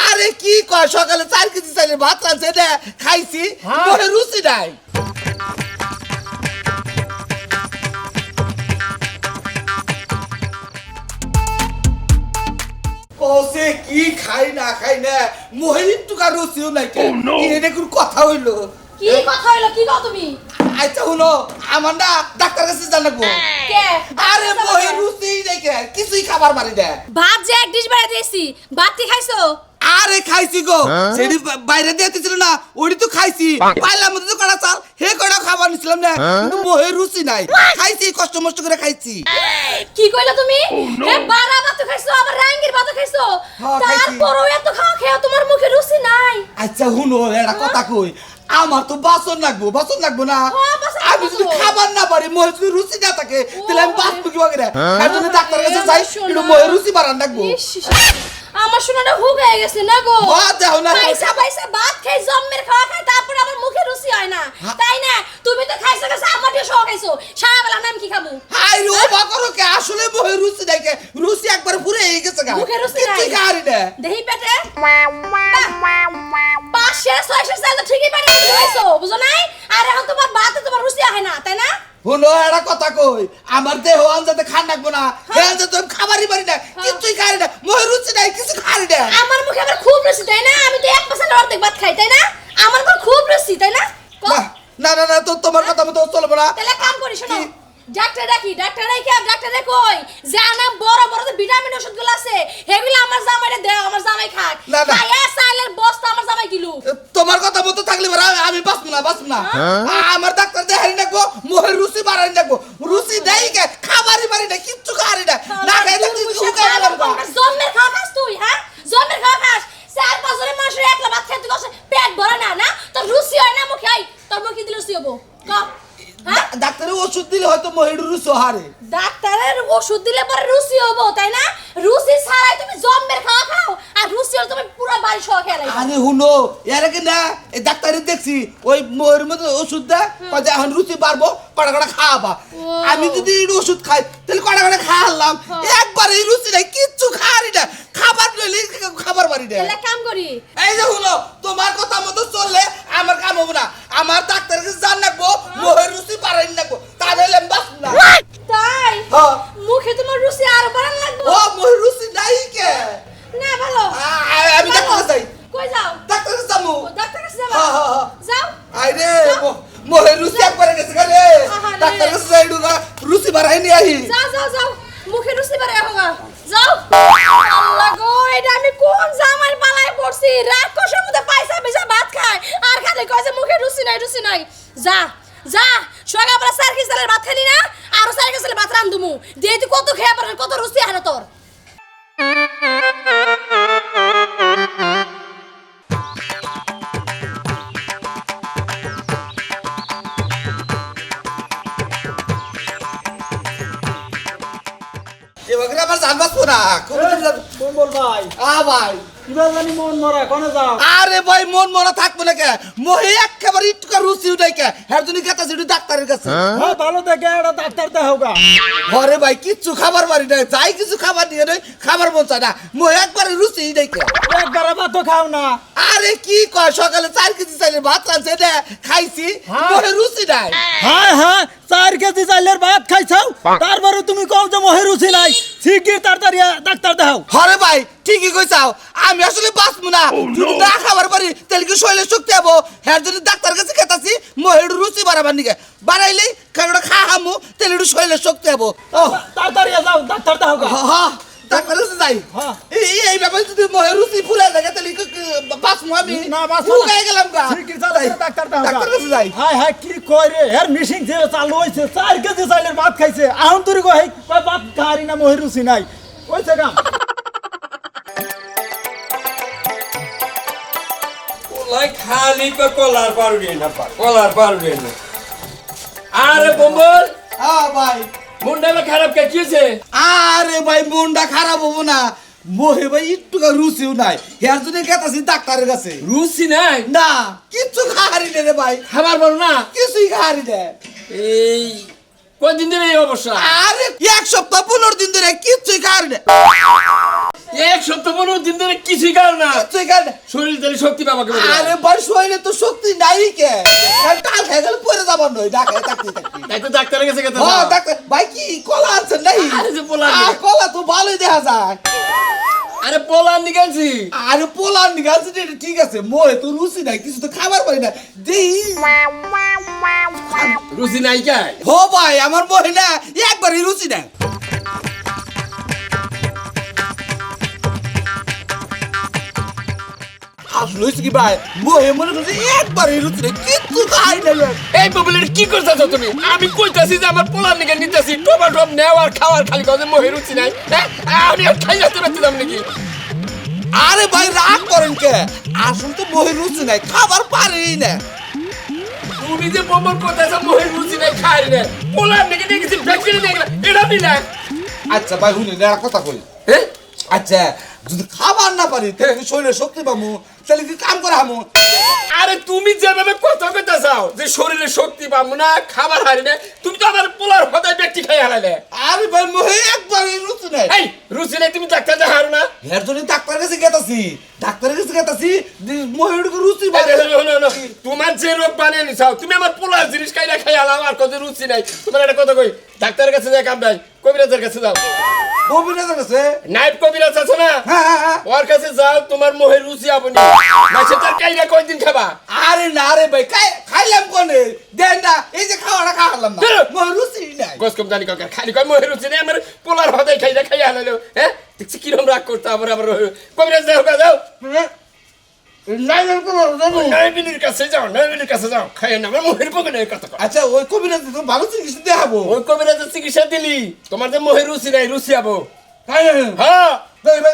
আরে কি কয় সকালে 4 কেজি চাইলে ভাত রাঁধছে দে খাইছি মনে রুচি নাই কোসে কি খাই না মোহিনী টুকা রুচিও নাই এটা কোন কথা হইলো কি কথা হইলো কি কও তুমি আচ্ছা হলো আমার না ডাক্তার কাছে জানাবো কে আরে মোহিনী রুচি নাই কিছুই খাবার মারি দে ভাত যে এক ডিশ বাড়া দিয়েছি ভাত কি খাইছো আরে খাইছি গো সেটি বাইরে দিয়েছিল না ওইটি তো খাইছি পাইলাম মধ্যে তো কড়া চাল হে কড়া খাবার নিছিলাম না কিন্তু মোহে রুচি নাই খাইছি কষ্ট মষ্ট করে খাইছি কি কইলা তুমি এ বারা ভাত খাইছো আবার রাঙ্গির ভাত খাইছো তারপরও এত খাওয়া খেয়ে তোমার মুখে রুচি নাই আচ্ছা হুনো এটা কথা কই আমার তো বাসন লাগবো না আমি যদি খাবার না পারি মোহে যদি রুচি না থাকে তাহলে আমি বাঁচবো কি বাগেরা তার জন্য ডাক্তার কাছে যাই একটু মোহে রুচি বাড়ান লাগবো আমার শোনাটা হুক হয়ে গেছে না গো দাও না পয়সা ভাত খাই জম্মের খাওয়া খাই তারপর আমার মুখে রুচি হয় না তাই না তুমি তো খাইছো আমার দিয়ে সহ খাইছো সারা বেলা আমি কি খাবো হাই রো বাকরো কে আসলে মোহে রুচি নাই কে রুচি একবার পুরো হয়ে গেছে গা মুখে রুচি নাই কি খারি না দেহি পেটে 500-600 সাল তো ঠিকই পানি খাইছো বুঝো নাই আর এখন তোমার ভাতে তোমার রুচি হয় না তাই না হলো একটা কথা কই আমার দেহ আনজাতে খান রাখবো না আনজাতে তো খাবারই পারি না কিছুই খাই না মোহে রুচি নাই কিছু খাই না আমার মুখে আবার খুব রুচি তাই না আমি তো 1% অর্ধেক ভাত খাই তাই না আমার তো খুব রুচি তাই না না তো তোমার কথা মতো চলবে না তাহলে কাম করি শোনো ডাক্তার ডাক্তার কই জানা বড় তো ভিটামিন ওষুধগুলো আছে এগুলো আমার জামাইরে দাও আমার জামাই খাক খায়া সাইলের বস্তা আমার জামাই কিলো তোমার কথা মতো থাকলে আমি বাঁচবো না আমার ডাক্তার দেখাই রাখবো মোহের রুচি বাড়াই রাখবো রুচি দেই কে খাবারই পারি না কিচ্ছু খাই না খাই না কিছু হুকাই গেলাম জম্মের খাওয়া খাস তুই হ্যাঁ জম্মের খাওয়া খাস 4-5 জনের মানুষের একলা ভাত খেতে কষ্ট পেট ভরে না তোর রুচি হয় না মুখে আই তোর মুখে দিলে রুচি হবো কম ডাক্তারের ওষুধ দিলে হয়তো মোহের রুচি হারে ডাক্তারের ওষুধ দিলে পরে রুচি হবো তাই না রুচি ছাড়াই তুমি জম্মের খাওয়া খাও আর রুচি হলে তুমি পুরো বাড়ি সহ খেলাই আরে হুনো এর আগে না এই ডাক্তারে দেখছি ওই মোহের মধ্যে ওষুধ দেয় কয় এখন রুচি বাড়বো কড়া খাওয়াবা আমি যদি ওষুধ খাই তাহলে কড়া খাওয়ালাম একবার এই রুচি নাই কিচ্ছু খাওয়ারি না খাবার লইলে খাবার বাড়ি না তাহলে কাম করি এই যে হুনো তোমার কথা মতো চললে আমার কাম হবে না আমার ডাক্তারকে জান রাখবো মোহের রুচি বাড়াই রাখবো তাহলে আমি বাঁচবো না তাই মুখে তোমার রুচি আর বাড়ান লাগবে ও মোহের রুচি নাই কে না ভালো আমি ডাক্তার যাই কই যাও ডাক্তার কাছে যাবো ডাক্তার কাছে যাও যাও আইরে মোহের রুচি একবারে গেছে রে ডাক্তার কাছে যাই রুচি বাড়াই নি আই যাও মুখে রুচি বাড়াই হোগা যাও আল্লাহ গো এটা আমি কোন জামাই পালাই পড়ছি রাক্ষসের মধ্যে পয়সা বেশা ভাত খায় আর খালি কয় যে মুখে রুচি নাই যা সকালবেলা 4 কেজি চালের ভাত খালি না আর 4 কেজি চালের ভাত রান্ধুমু দিয়ে তুই কত খেয়ে পারে কত রুচি হয় না তোর এবারে আমার জান বাঁচবো না কোন বল ভাই ভাই কিবা জানি মন মরা কোনে যাও আরে ভাই মন মরা থাকবো না কে মোহে একেবারে ইটকা রুচি উঠাই কে হের জন্য গেতা সিটি ডাক্তারের কাছে হ্যাঁ ভালো দেখে একটা ডাক্তার দেখাওগা ঘরে ভাই কিচ্ছু খাবার বাড়ি নাই যাই কিছু খাবার দিয়ে নই খাবার মন চায় না মোহে একবারে রুচি নাই কে একবার ভাত খাও না আরে কি কয় সকালে 4 কেজি চাইলে ভাত রাঁধছে দে খাইছি মোহে রুচি নাই হ্যাঁ 4 কেজি চাইলের ভাত খাইছাও তারপরে তুমি কও যে মোহে রুচি নাই শিগগির তাড়াতাড়ি ডাক্তার দেখাও হরে ভাই ঠিকই কইছাও আমি আসলে বাঁচবো না যদি না খাবার পারি তাহলে কি শরীরে শক্তি হবো হ্যাঁ যদি ডাক্তার কাছে খেতাছি মোহের রুচি বাড়াবার নিকে বাড়াইলেই খাওয়াটা খাহামু তাহলে একটু শরীরে শক্তি হবো তাড়াতাড়ি যাও ডাক্তার দেখাওগা ডাক্তার কাছে যাই এই ব্যাপারে যদি মোহের রুচি ফুলে থাকে তাহলে বাঁচবো আমি না বাঁচবো ফুলে গেলাম গা শিগগির ডাক্তার দেখাওগা ডাক্তার কাছে যাই হাই কি কই রে এর মিশিং যে চালু হইছে 4 কেজি চাইলের ভাত খাইছে আহুন তুই কই ভাত খারি না মোহের রুচি নাই কইছে কাম ওলাই খালি কলার পারবে না আরে বম্বল ভাই মুন্ডা খারাপ কে কিছে আরে ভাই মনটা খারাপ হবো না মোহে ভাই একটু রুচিও নাই হের জন্য গেতাছি ডাক্তারের কাছে রুচি নাই না কিচ্ছু খাহারি নে রে ভাই খাবার বল না কিছুই খাহারি নে এই কয়দিন ধরে এই অবস্থা আরে 1 সপ্তাহ 15 দিন ধরে কিচ্ছুই খাহারি নে এক সপ্তাহ 15 দিন ধরে কিছুই খাও না তুই কেন শরীর তাহলে শক্তি পাবা কেমন আরে ভাই শরীরে তো শক্তি নাই কে টাল খেয়ে গেলে পরে যাবার নয় ডাকে থাকতে থাকতে তাই তো ডাক্তারের কাছে গেছে হ্যাঁ ডাক্তার ভাই কি কলা আছে নাই আরে যে পোলা কলা তো ভালোই দেখা যায় আরে পোলা নিকালছি আরে পোলার নিগালছে এটা ঠিক আছে মোয়ে তো রুচি নাই কিছু তো খাবার পারি না দেই রুচি নাই কাই হো ভাই আমার মোহে না একবারই রুচি নাই আসলে হয়েছে কি ভাই মোহে মনে করছে একবারই রুচি নাই কিচ্ছু খাই না এই ববলের কি করতেছো তুমি আমি কইতাছি যে আমার পোলা নিকে নিতেছি টবা টব নেওয়ার খাওয়ার খালি কথা মোহে রুচি নাই হ্যাঁ আমি আর খাই যেতে পারছিলাম নাকি আরে ভাই রাগ করেন কে আসলে তো মোহে রুচি নাই খাবার পারি না তুমি যে বমন করতেছো মোহে রুচি নাই খাই না পোলা নিকে দেখেছি ফ্যাক্টরি দেখলা এটা দিলা আচ্ছা ভাই শুনে না কথা কই হ্যাঁ আচ্ছা যদি খাবার না পারি তাহলে কি শরীরে শক্তি পাবো তাহলে কি কাম করা হামু আরে তুমি যেভাবে কথা কইতা চাও যে শরীরে শক্তি পাবো না খাবার হারি না তুমি তো আমার পোলার হদায় ব্যক্তি খাই হারালে আরে ভাই মোহে একবারই রুচি নাই এই রুচি নাই তুমি ডাক্তার দেখারো না এর জন্য ডাক্তারের কাছে গেতাছি ডাক্তারের কাছে গেতাছি মহিলাকে রুচি আরে, তোমার যে রোগ বানিয়ে নিছাও তুমি আমার পোলার জিনিস খাইলা খাই আলাম আর কত রুচি নাই তোমার একটা কথা কই ডাক্তারের কাছে যাই কাম নাই কবিরাজের কাছে যাও কবিরাজের কাছে নাইট কবিরাজ আছে না হ্যাঁ ওর কাছে যাও তোমার মোহে রুচি আপনি মাসে তার কাইরা কয়দিন খাবা আরে না রে ভাই খাইলাম কোনে দেন না এই যে খাওয়াটা খাওয়ালাম না মোহে রুচি নাই গোস কম জানি কাকা খালি কয় মোহে রুচি নাই আমার পোলার হদাই খাইলা খাই আলালো হ্যাঁ দেখছি কিরম রাগ করতে আবার কবিরাজ যাও যাও নয়বিনীর কাছে যাও নয়বিনীর কাছে যাও খাই না আমার মোহের পকেটে কথা কও। আচ্ছা ওই কবিরাজ তো ভালো চিকিৎসা দেখাবো ওই কবিরাজের চিকিৎসা দিলি তোমার যে মোহের রুচি নাই রুচি আবো তাই হ্যাঁ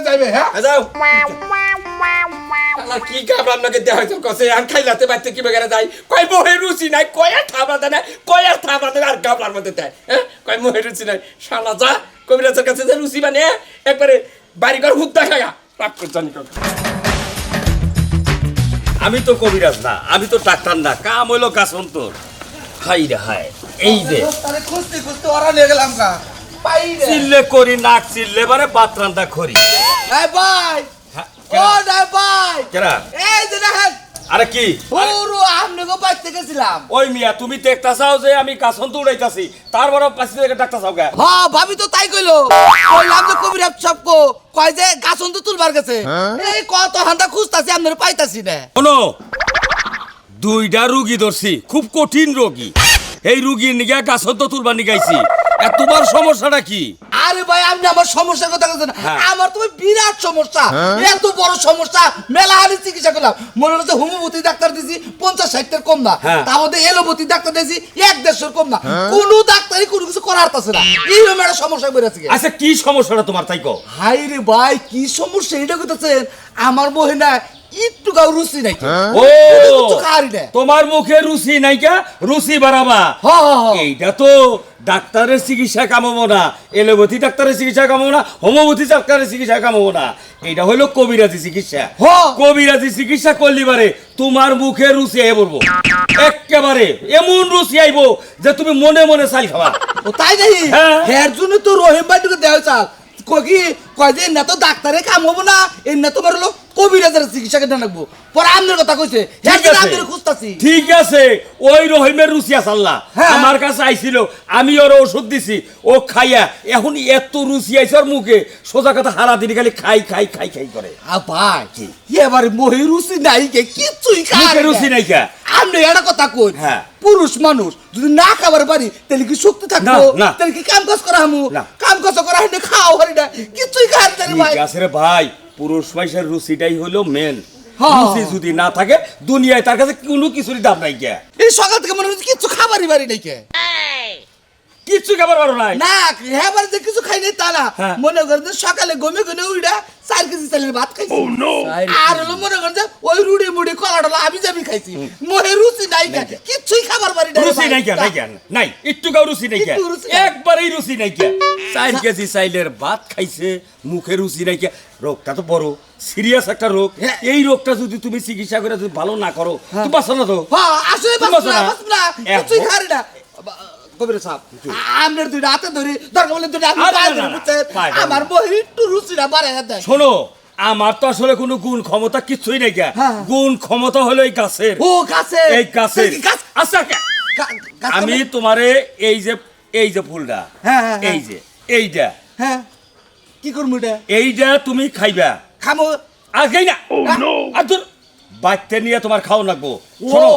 যাইবে হ্যাঁ যাও আল্লাহ কি কামড় আপনাকে দেওয়া হয়তো কসে আর খাইলাতে বাইতে কি বেগারে যাই কয় মোহের রুচি নাই কয় আর থাবড়াতে নাই কয় আর থাবড়াতে আর গাবলার মধ্যে দেয় হ্যাঁ কয় মোহের রুচি নাই শালা যা কবিরাজের কাছে যে রুচি বানিয়ে একবারে বাড়িঘর হুক দেখাগা রাগ করে জানি কাকা আমি তো কবিরাজ না আমি তো ডাক্তার না কাম হইলো কাসন্তর হাই রে হাই এই যে তারে খুঁজতে খুঁজতে ওরা নিয়ে গেলাম কা পাই রে চিল্লে করি নাক চিল্লে বারে বাতরান্দা করি এই ভাই ও নাই ভাই কেরা এই যে দেখেন আরে কি পুরো আমনে গো বাইতে গেছিলাম ওই মিয়া তুমি দেখতা চাও যে আমি কাসন্ত উড়াইতাছি তারপর পাশে থেকে ডাক্তার চাও গা হ্যাঁ ভাবি তো তাই কইলো কইলাম যে কবিরাজ সবকো কয় যে গাছন তো তুলবার গেছে এই কত হান্ডা খুঁজতাছি আপনার পাইতাছি না শোনো দুইটা রুগী ধরছি খুব কঠিন রোগী এই রুগীর নিগা কাসন্ত তুলবার নিগাইছি আর তোমার সমস্যাটা কি আরে ভাই আপনি আমার সমস্যার কথা বলছেন হ্যাঁ। আমার তো বিরাট সমস্যা এত বড় সমস্যা মেলা হানি চিকিৎসা করলাম মনে হচ্ছে হোমিওপ্যাথি ডাক্তার দিছি 50-60 কম না হ্যাঁ। তার মধ্যে এলোপ্যাথি ডাক্তার দিছি 1-150 কম না কোনো ডাক্তারই কোনো কিছু করার পারছে না এইরকম একটা সমস্যা বেড়েছে আচ্ছা কি সমস্যাটা তোমার তাই কও হাই রে ভাই কি সমস্যা এটা কইতাছেন আমার মহিনা একটু গাও রুচি নাই ও কিছু খারি না তোমার মুখে রুচি নাইকা রুচি বাড়াবা হ্যাঁ এইটা তো ডাক্তারের চিকিৎসা কামাবো না এলোপ্যাথি ডাক্তারের চিকিৎসা কামাবো না হোমিওপ্যাথি ডাক্তারের চিকিৎসা কামাবো না এটা হলো কবিরাজি চিকিৎসা হ্যাঁ। কবিরাজি চিকিৎসা করলি বারে তোমার মুখে রুচি আই পড়বো একেবারে এমন রুচি আইবো যে তুমি মনে মনে চাল খাবা ও তাই নাই হ্যাঁ। এর জন্য তো রহিম ভাইটুকে দেওয়া চাল কয় যে না তো ডাক্তারে কাম হবো না এর না তোমার হলো কবিরাজের চিকিৎসা কেন রাখবো পরে আপনার কথা কইছে ঠিক আছে। আপনার খুঁজতাছি ঠিক আছে ওই রহিমের রুচি আছে আল্লাহ হ্যাঁ। আমার কাছে আইছিল আমি ওর ওষুধ দিছি ও খাইয়া এখন এত রুচি আইছে ওর মুখে সোজা কথা হারা দিন খালি খাই খাই খাই খাই করে ভাই এবার মহি রুচি নাই কে কিছুই মুখে রুচি নাই কা আপনি একটা কথা কই হ্যাঁ। পুরুষ মানুষ যদি না খাবার পারি তাহলে কি শক্তি থাকবো না, না। তাহলে কি কাম কাজ করা হামু না। কাম কাজ করা হইলে খাওয়া পারি না কিছুই খাওয়ার জানি ভাই ঠিক আছে রে ভাই পুরুষ মাইসের রুচিটাই হলো মেন হ্যাঁ। রুচি যদি না থাকে দুনিয়ায় তার কাছে কোনো কিছুরই দাম নাই কে এই সকাল থেকে মনে হচ্ছে কিছু খাবারই বাড়ি নাই কে কিচ্ছু খাবার পারো নাই না হ্যাঁ যে কিছু খাই নাই তা না হ্যাঁ। মনে করেন যে সকালে গমে গমে উইডা 4 কেজি চালের ভাত খাইছি আর হলো মনে করেন যে ওই রুড়ি মুড়ি কলাডলা আমি যাবি খাইছি মোহে রুচি নাই কে কিছুই খাবার বাড়ি নাই রুচি নাই কে নাই কে নাই একটু গাও রুচি নাই কে একটু রুচি নাই। একবারেই রুচি নাই কে 4 কেজি চাইলের ভাত খাইছে মুখে রুচি নাই কে রোগটা তো বড় সিরিয়াস একটা রোগ হ্যাঁ। এই রোগটা যদি তুমি চিকিৎসা করে যদি ভালো না করো তুমি বাঁচো না তো হ্যাঁ আসলে তুমি বাস না বাঁচো না। বাস না কিছুই খাই না কবির সাহেব আপনার দুইটা হাতে ধরি দরকার বলে দুইটা আমি আরে পায়ে না, ধরে না, বুঝছেন পায়ে ধরে আমার বই একটু রুচিটা বাড়ায় দেয় শোনো আমার তো আসলে কোনো গুণ ক্ষমতা কিছুই নাই গা হ্যাঁ। গুণ ক্ষমতা হলো এই গাছের ও গাছে এই গাছের গাছ আচ্ছা গাছ আমি তোমারে এই যে ফুলটা হ্যাঁ, হ্যাঁ, হ্যাঁ। এইটা হ্যাঁ কি করবো এটা এইটা তুমি খাইবা খামো আগে না আর তোর বাইতে নিয়ে তোমার খাও লাগবো ও। শোনো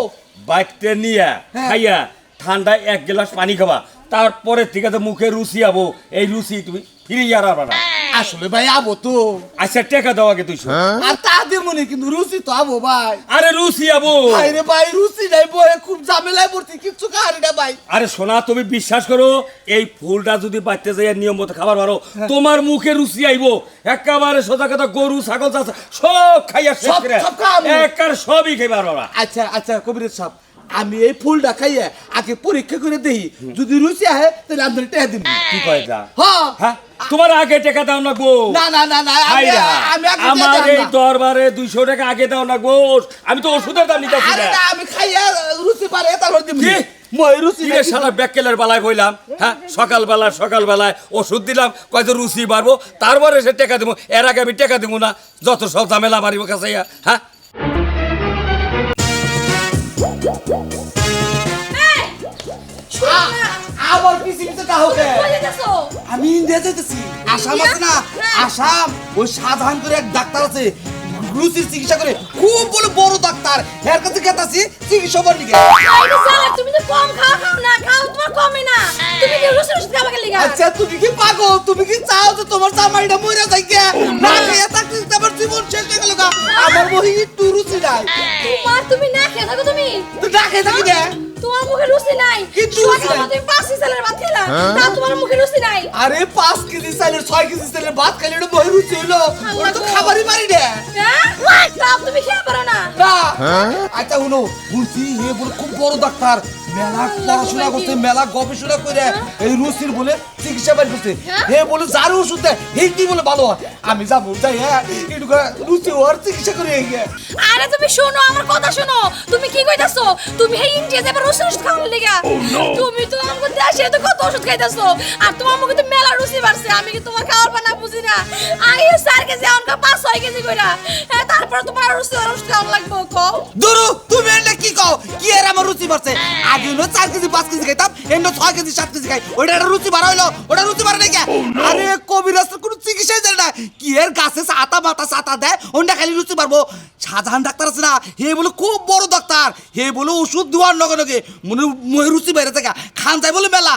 বাইতে নিয়ে হ্যাঁ। খাইয়া ঠান্ডায় 1 গ্লাস পানি খাবা তারপরে ঠিক আছে মুখে রুচি আবো এই রুচি তুমি ফিরে আর আবার না আসলে ভাই আবো তো আচ্ছা টাকা দাও আগে 200 আর তা দিয়ে মনে কিন্তু রুচি তো আবো ভাই আরে রুচি আবো আরে ভাই রুচি নাই বয়ে খুব ঝামেলায় পড়ছি কিচ্ছু খাওয়ারি না ভাই আরে সোনা তুমি বিশ্বাস করো এই ফুলটা যদি বাড়তে যাই নিয়ম মতো খাবার পারো তোমার মুখে রুচি আইবো একেবারে সোজা কথা গরু ছাগল চাষা সব খাইয়া শেষ সব- করে সব খাওয়াবো। একার সবই খাইবার বাবা আচ্ছা আচ্ছা কবির সাহেব আমি এই ফুলটা খাইয়ে আগে পরীক্ষা করে দেই যদি রুচি আহে তাহলে আপনার টেহা দিন কি কয় যা হ্যাঁ হ্যাঁ তোমার আগে টাকা দাও না গো না না না না আমি হাইরা, আমি আগে আমার দিয়ে এই দিলাম না। দরবারে 200 টাকা আগে দাও না গো আমি তো ওষুধের দাম নিতেছি আরে না না আমি খাইয়া রুচি পারে তারপর দিম কি? মই রুচি কিরে শালা ব্যাককেলের বেলায় কইলাম হ্যাঁ সকালবেলায় ওষুধ দিলাম কয়তো রুচি বাড়বো তারপরে সে টাকা দেবো এর আগে আমি টাকা দেবো না যত সব ঝামেলা আমার কাছে হ্যাঁ এই, শোনো না, আবার পিছি পিছে কাহকে কই যাইতাছো? আমি ইন্ডিয়া যাইতেছি আসাম আছে না হ্যাঁ। আসাম ওই শাহজাহান করে এক ডাক্তার আছে রুচির চিকিৎসা করে খুব বড় ডাক্তার এর কাছে গেতাছি চিকিৎসা করবার নিকে আইরে শালা, তুমি তো কম খাও না, খাও তোমার কমই না। তুমি কি রুচি রুচি খাবা গেলি গা? আচ্ছা তুমি কি পাগল তুমি কি চাও যে তোমার জামাইটা মরে যাই গে না খেয়ে থাকতে থাকতে আমার জীবন শেষ হয়ে গেল গা আমার বহি একটু রুচি নাই তুমি না খেয়ে থাকো তুমি। তো না খেয়ে থাকি না তোমার মুখে রুচি নাই। কিন্তু রুচি নাই। সকালে তুমি 5 সালের ভাত খেলা, তা তোমার মুখে রুচি নাই। আরে 5 কেজি চালের 6 কেজি চালের ভাত খাইলে এটা বহি রুচি হইলো ওটা তো খাবারই পারি না হ্যাঁ? তাও তুমি খেয়ে পারো না। না আচ্ছা শুনো শুনছি হে বলে খুব বড় ডাক্তার মেলা পড়াশোনা করছে মেলা গবেষণা করে এই রুচির বলে চিকিৎসা বাড়ি করছে হে বলে যার ওষুধ দেয় হেঁটি বলে ভালো হয় আমি যাবো যাই হ্যাঁ একটু করে রুচি হওয়ার চিকিৎসা করে গিয়ে আরে তুমি শোনো আমার কথা শোনো। তুমি কি কইতাছো? তুমি এই ইন্ডিয়া যাবে রুচি রুচি খাওয়ার লিগা। তুমি তো আমাকে দেশে তো কত ওষুধ খাইতাছো আর তোমার মুখে তো মেলা রুচি বাড়ছে। আমি কি তোমার খাওয়ার পানা বুঝি না? আই 4 কেজি অনকা 5-6 কেজি কইরা হ্যাঁ তারপর তোমার রুচি ওষুধ খাওয়া লাগবে কও। দুরু তুমি এটা কি কও কি এর আমার রুচি বাড়ছে আগে হলো 4 কেজি 5 কেজি খাইতাম এন্ড 6 কেজি 7 কেজি খাই ওটা একটা রুচি বাড়া হইলো ওটা রুচি বাড়া নাই কে আরে কবিরাজ তো কোনো চিকিৎসাই জানে না কি এর গাছে সাতা দেয় ওটা খালি রুচি বাড়বো শাহজাহান ডাক্তার আছে না হে বলে খুব বড় ডাক্তার হে বলে ওষুধ দেওয়ার নগে নগে মনে রুচি বাইরে থেকে খান যায় বলে মেলা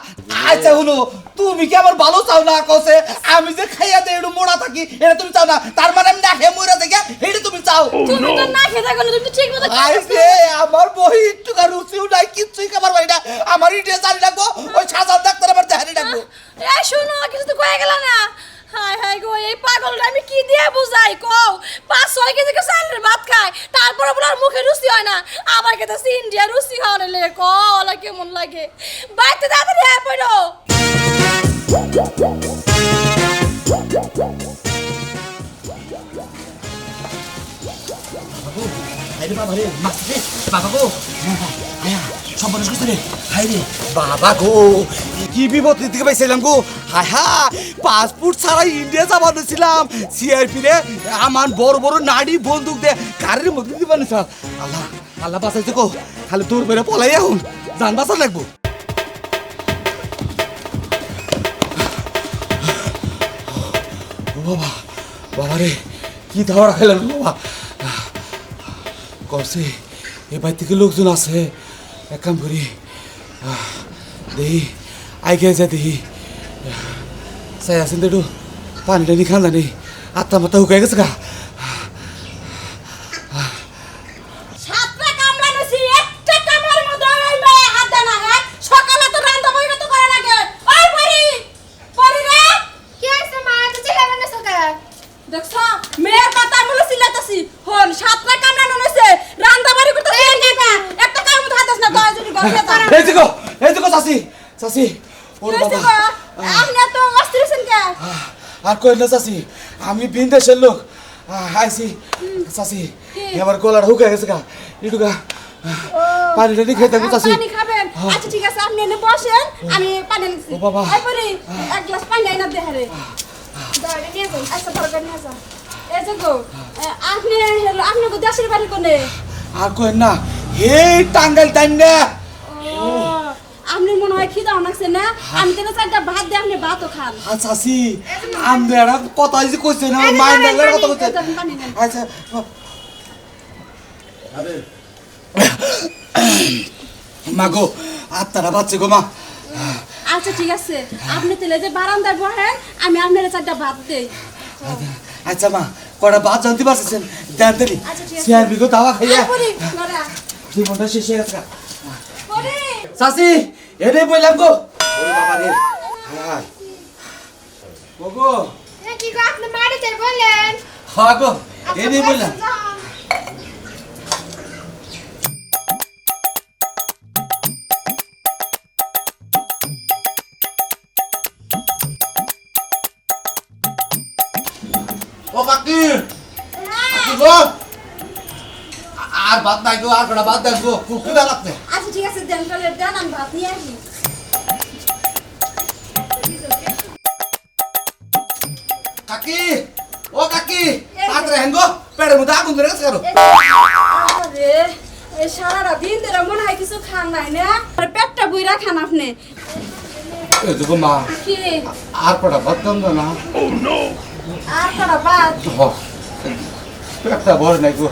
আচ্ছা হলো তুমি কি আমার ভালো চাও না কসে আমি যে খাইয়া দেই একটু মোড়া থাকি এটা তুমি চাও না তার মানে আমি না খেয়ে মরে থেকে এটা তুমি চাও তুমি তো না খেয়ে থাকলে তুমি তো ঠিক মতো আইছে আমার বই একটু রুচিও নাই কিচ্ছুই খাবার পারি না আমার ইটে জানি লাগবো ওই শাহজাহান ডাক্তার আমার দেখানি লাগবো এই শোনো কিছু তো কয়ে গেল না। হাই হাই গো এই পাগলটা আমি কি দিয়ে বুঝাই কও 5-6 কেজি চালের ভাত খায় তারপরে বলার মুখে রুচি হয় না আবার কেতাছি ইন্ডিয়া রুচি খাওয়ার লেগে কলা কেমন লাগে বাইতে তাড়াতাড়ি আয় পড়ো। আরে বাবা রে মাসে বাবা গো আয়া সম্পর্ক করতে রে হাই রে বাবা গো কি বিপদ থেকে পাইছিলাম গো হায় হা পাসপোর্ট ছাড়া ইন্ডিয়া যাবার ছিলাম সিআরপি রে আমার বড় বড় নাড়ি বন্দুক দে গাড়ির মধ্যে দিবানি স্যার আল্লাহ আল্লাহ বাঁচাইছে গো খালি তোর বেড়ে পলাই এখন জান বাঁচা লাগবো ও বাবা বাবা রে কি ধাওয়া খেলাম বাবা করছে এ বাড়ি থেকে লোকজন আছে এক কাম করি দেখি আইকে যা দেখি চাই আছেন তো একটু পানি টানি খান জানি আত্মা মাথা হুকাই গেছে গা সাতটা কামড়া নছি একটা কামড়ার মধ্যে ওই মেয়ে হাত দেনা হয় সকালে তো রান্না বইরা তো করে লাগে ওই পরি পরি রে কি হইছে মা এত চিল্লাবে না সকাল দেখছ মেয়ের কথা বলে চিল্লাতাছি হন সাতটা কামড়া নছে রান্না বাড়ি করতে একটা কাম তো হাতাস না তো যদি গল্প করা এই দেখো চাচি চাচি ওর কইছে বাবা গো আপনি তো অস্থির আছেন কে আর কই না চাচি আমি বিন্দেশের লোক আইসি চাচি এবার গলার হুকাই গেছে গা একটু গা পানি টানি খেয়ে থাকবো চাচি পানি খাবেন আচ্ছা ঠিক আছে আপনি এনে বসেন আমি পানি নিচ্ছি ও বাবা। এরপরে এক গ্লাস পানি আইনা দে হারে দাঁড়িয়ে নিয়ে যান আচ্ছা দরকার নিয়ে যান এই যে গো আপনি হলো আপনাকে দেশের বাড়ি কোনে আর কই না এই টাঙ্গাইল টাইম না ও আপনি মনে হয় খিদা অনাকছে না আমি তেলে চারটা ভাত দিয়ে আপনি ভাতও খান আচ্ছা আসি আমরা কথা যে কইছে না মাইন্ড লাগলে কথা কইছে পানি নেন আচ্ছা মাগো আত্মারা বাচ্চা গো মা আচ্ছা ঠিক আছে আপনি তেলে যে বারান্দায় বহেন আমি আপনার চারটা ভাত দেই আচ্ছা মা কটা বাদ জানতে পারছেন দেন দেরি আচ্ছা, ঠিক আছে। চেয়ার বিগো দাওয়া খাইয়া পরি নরা জীবনটা শেষ হয়ে গেছে পরি চাচি এটাই বললাম গো ওরে বাবা রে হ্যাঁ গো কি গো আপনি মারে চাই বলেন হ্যাঁ গো এটাই বললাম ও কাকি কাকি গো আর বাদ নাই গো আর কটা বাদ দেন গো খুব খিদা লাগছে আচ্ছা ঠিক আছে দেন তাহলে দেন আমি ভাত নিয়ে আসি কাকি ও কাকি পাত্রে হেন গো পেটের মধ্যে আগুন ধরে গেছে কেন আরে এই সারাটা দিন ধরে মনে হয় কিছু খান নাই না আরে পেটটা বুইরা খান আপনি এই দেখো মা কি আর কটা বাদ দেন না আর কটা ভাত পেটটা ভরে নাই গো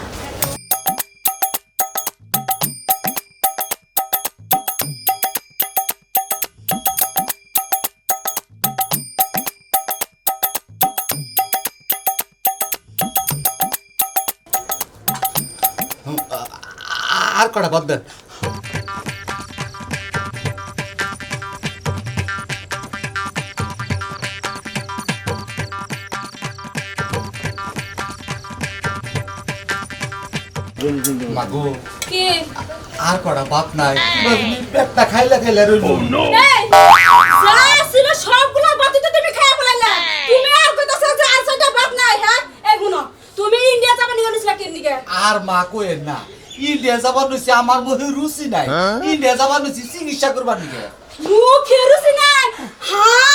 আর কটা বাদ দেন মাগো কি আর কটা বাদ নাই পেটটা খাইলা খাইলা রইল এই যা ছিল সবগুলা ভাতই তো তুমি খাইয়া ফেলাইলা তুমি আর কইতাছ যে আর ছয়টা ভাত নাই হ্যাঁ এই গুনো তুমি ইন্ডিয়া যাবা নিয়ে নিছিলা কি নিকে আর মা কইেন না ইন্ডিয়া যাবার নইছে আমার মনে রুচি নাই ইন্ডিয়া যাবার নইছে চিকিৎসা করবার নিকে মুখে রুচি নাই হ্যাঁ